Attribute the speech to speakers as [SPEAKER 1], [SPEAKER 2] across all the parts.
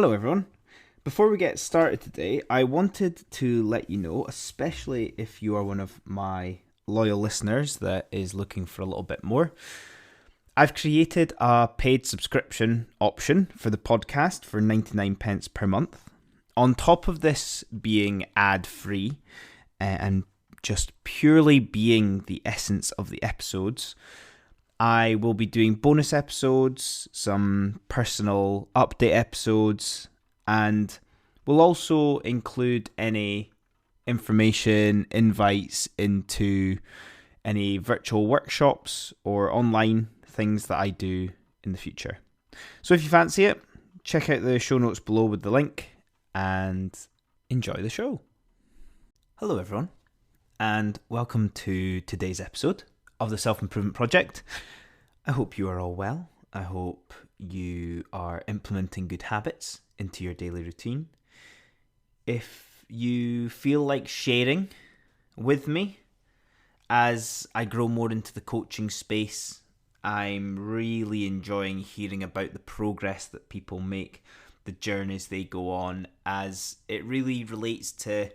[SPEAKER 1] Hello, everyone. Before we get started today, I wanted to let you know, especially if you are one of my loyal listeners that is looking for a little bit more, I've created a paid subscription option for the podcast for 99 pence per month. On top of this being ad-free and just purely being the essence of the episodes, I will be doing bonus episodes, some personal update episodes, and we'll also include any information, invites into any virtual workshops or online things that I do in the future. So if you fancy it, check out the show notes below with the link and enjoy the show. Hello, everyone, and welcome to today's episode of the Self-Improvement Project. I hope you are all well. I hope you are implementing good habits into your daily routine. If you feel like sharing with me as I grow more into the coaching space, I'm really enjoying hearing about the progress that people make, the journeys they go on, as it really relates to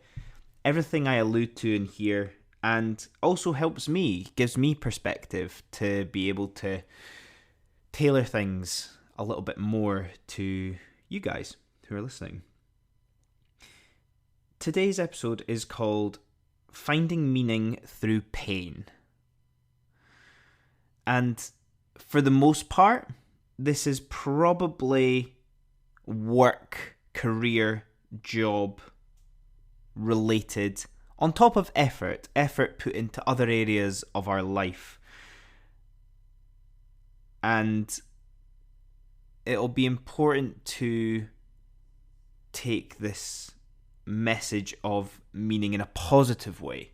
[SPEAKER 1] everything I allude to in here, and also helps me, gives me perspective to be able to tailor things a little bit more to you guys who are listening. Today's episode is called Finding Meaning Through Pain. And for the most part, this is probably work, career, job related, on top of effort put into other areas of our life. And it'll be important to take this message of meaning in a positive way.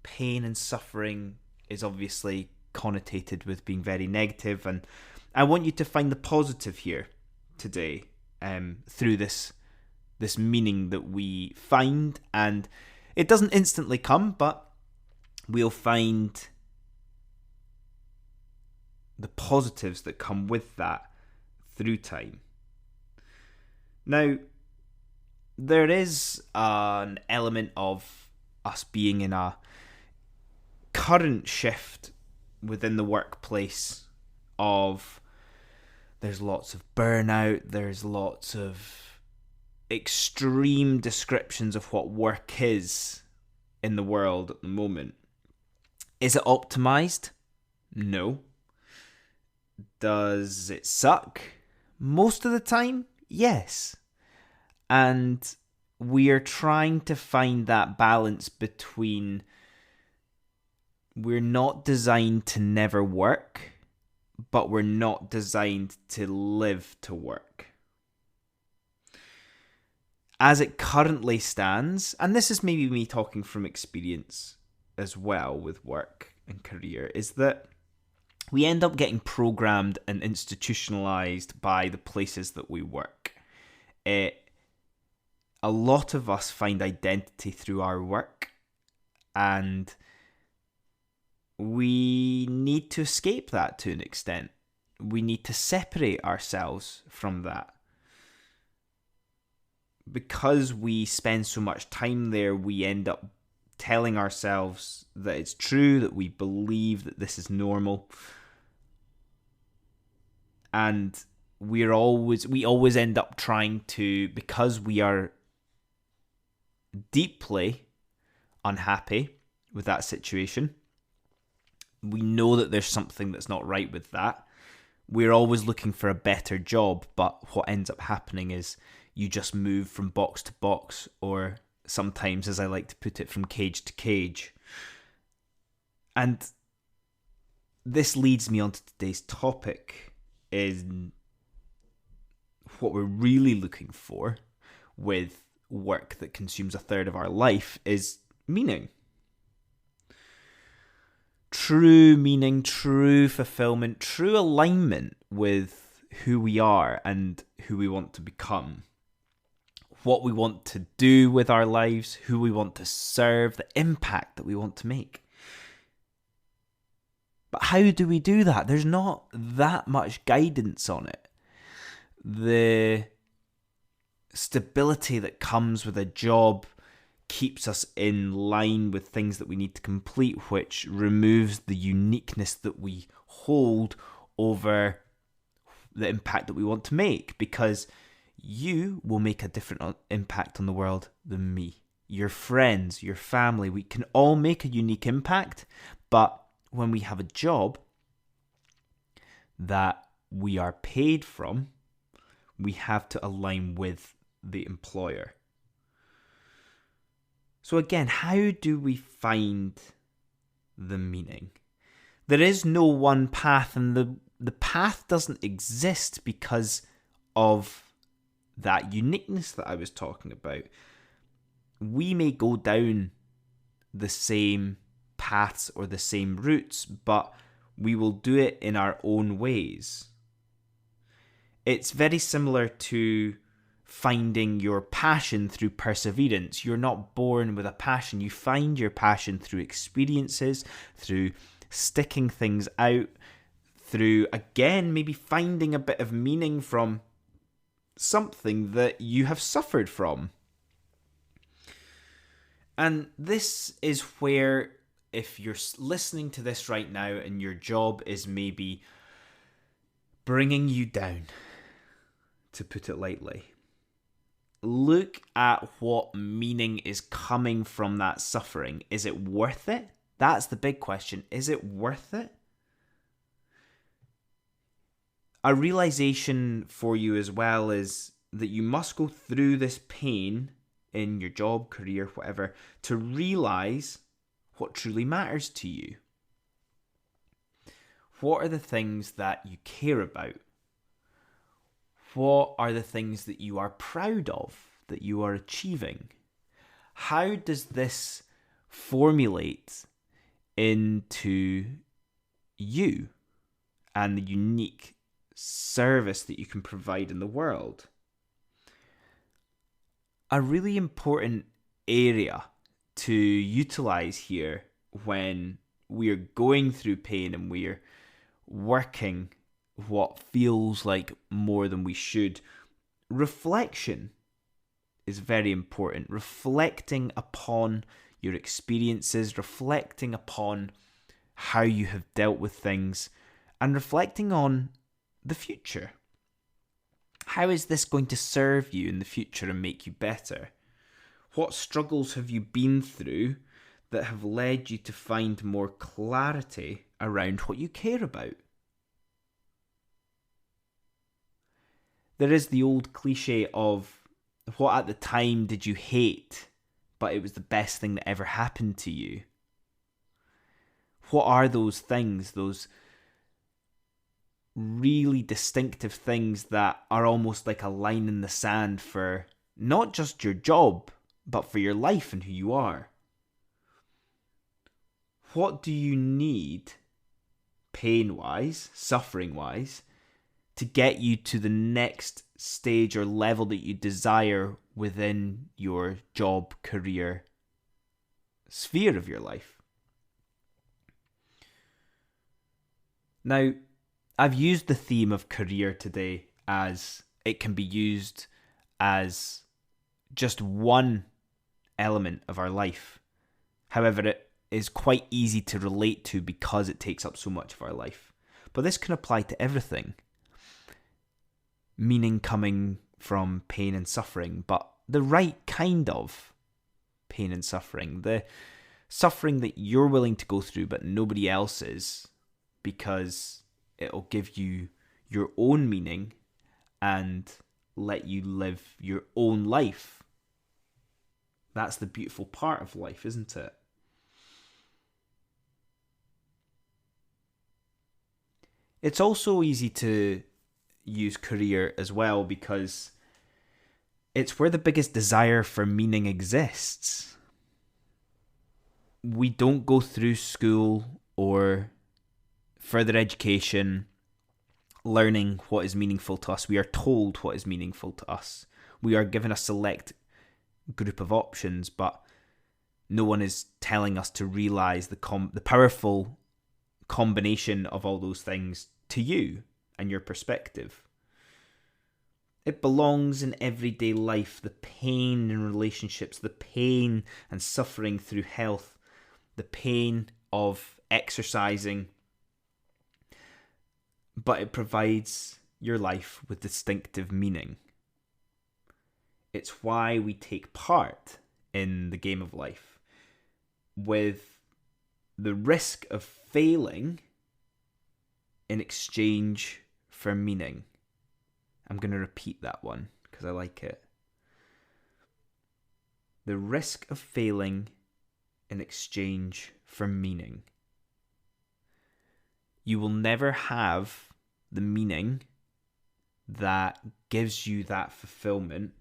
[SPEAKER 1] Pain and suffering is obviously connotated with being very negative, and I want you to find the positive here today through this meaning that we find. And it doesn't instantly come, but we'll find the positives that come with that through time. Now, there is an element of us being in a current shift within the workplace of there's lots of burnout, there's lots of extreme descriptions of what work is in the world at the moment. Is it optimized? No. Does it suck? Most of the time, yes. And we are trying to find that balance between we're not designed to never work, but we're not designed to live to work. As it currently stands, and this is maybe me talking from experience as well with work and career, is that we end up getting programmed and institutionalized by the places that we work. A lot of us find identity through our work, and we need to escape that to an extent. We need to separate ourselves from that. Because we spend so much time there, we end up telling ourselves that it's true, that we believe that this is normal. And we always end up trying to, because we are deeply unhappy with that situation, we know that there's something that's not right with that. We're always looking for a better job, but what ends up happening is you just move from box to box, or sometimes, as I like to put it, from cage to cage. And this leads me on to today's topic, is what we're really looking for with work that consumes a third of our life is meaning. True meaning, true fulfillment, true alignment with who we are and who we want to become. What we want to do with our lives, who we want to serve, the impact that we want to make. But how do we do that? There's not that much guidance on it. The stability that comes with a job keeps us in line with things that we need to complete, which removes the uniqueness that we hold over the impact that we want to make, because you will make a different impact on the world than me. Your friends, your family, we can all make a unique impact, but when we have a job that we are paid from, we have to align with the employer. So again, how do we find the meaning? There is no one path, and the path doesn't exist because of that uniqueness that I was talking about. We may go down the same paths or the same routes, but we will do it in our own ways. It's very similar to finding your passion through perseverance. You're not born with a passion. You find your passion through experiences, through sticking things out, through, again, maybe finding a bit of meaning from something that you have suffered from. And this is where, if you're listening to this right now and your job is maybe bringing you down, to put it lightly, look at what meaning is coming from that suffering. Is it worth it? That's the big question. Is it worth it? A realization for you as well is that you must go through this pain in your job, career, whatever, to realize what truly matters to you. What are the things that you care about? What are the things that you are proud of, that you are achieving? How does this formulate into you and the unique service that you can provide in the world? A really important area to utilize here when we're going through pain and we're working what feels like more than we should. Reflection is very important. Reflecting upon your experiences, reflecting upon how you have dealt with things, and reflecting on the future. How is this going to serve you in the future and make you better? What struggles have you been through that have led you to find more clarity around what you care about? There is the old cliche of, what at the time did you hate, but it was the best thing that ever happened to you? What are those things, those really distinctive things that are almost like a line in the sand for not just your job, but for your life and who you are? What do you need, pain-wise, suffering-wise, to get you to the next stage or level that you desire within your job, career, sphere of your life? Now, I've used the theme of career today as it can be used as just one element of our life. However, it is quite easy to relate to because it takes up so much of our life. But this can apply to everything. Meaning coming from pain and suffering, but the right kind of pain and suffering. The suffering that you're willing to go through but nobody else is, because it'll give you your own meaning and let you live your own life. That's the beautiful part of life, isn't it? It's also easy to use career as well because it's where the biggest desire for meaning exists. We don't go through school or further education learning what is meaningful to us. We are told what is meaningful to us. We are given a select group of options, but no one is telling us to realize the powerful combination of all those things to you and your perspective. It belongs in everyday life, the pain in relationships, the pain and suffering through health, the pain of exercising. But it provides your life with distinctive meaning. It's why we take part in the game of life, with the risk of failing in exchange for meaning. I'm going to repeat that one because I like it. The risk of failing in exchange for meaning. You will never have the meaning that gives you that fulfillment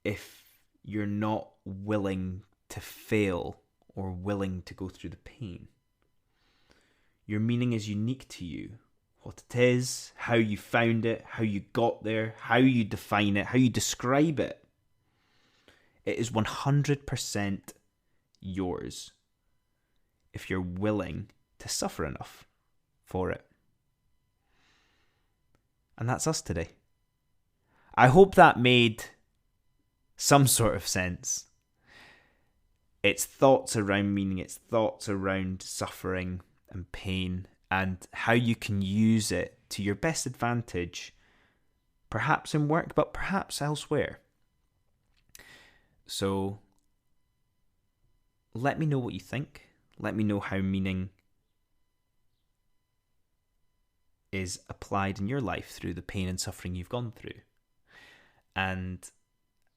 [SPEAKER 1] if you're not willing to fail or willing to go through the pain. Your meaning is unique to you. What it is, how you found it, how you got there, how you define it, how you describe it. It is 100% yours if you're willing to suffer enough for it. And that's us today. I hope that made some sort of sense. It's thoughts around meaning, it's thoughts around suffering and pain, and how you can use it to your best advantage, perhaps in work, but perhaps elsewhere. So let me know what you think. Let me know how meaning is applied in your life through the pain and suffering you've gone through. And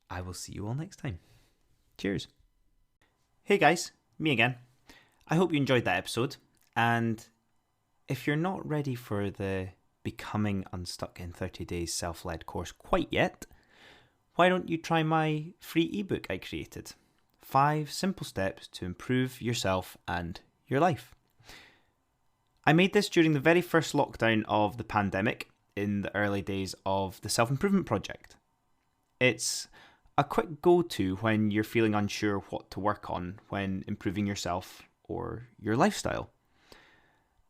[SPEAKER 1] I will see you all next time. Cheers. Hey guys, me again. I hope you enjoyed that episode. And if you're not ready for the Becoming Unstuck in 30 Days self-led course quite yet, why don't you try my free ebook I created? 5 simple steps to improve yourself and your life. I made this during the very first lockdown of the pandemic, in the early days of the Self-Improvement Project. It's a quick go-to when you're feeling unsure what to work on when improving yourself or your lifestyle.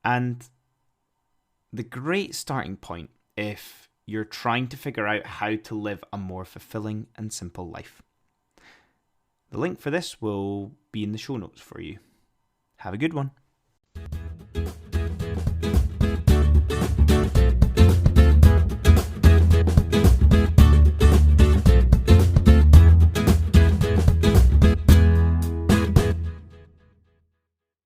[SPEAKER 1] And the great starting point if you're trying to figure out how to live a more fulfilling and simple life. The link for this will be in the show notes for you. Have a good one.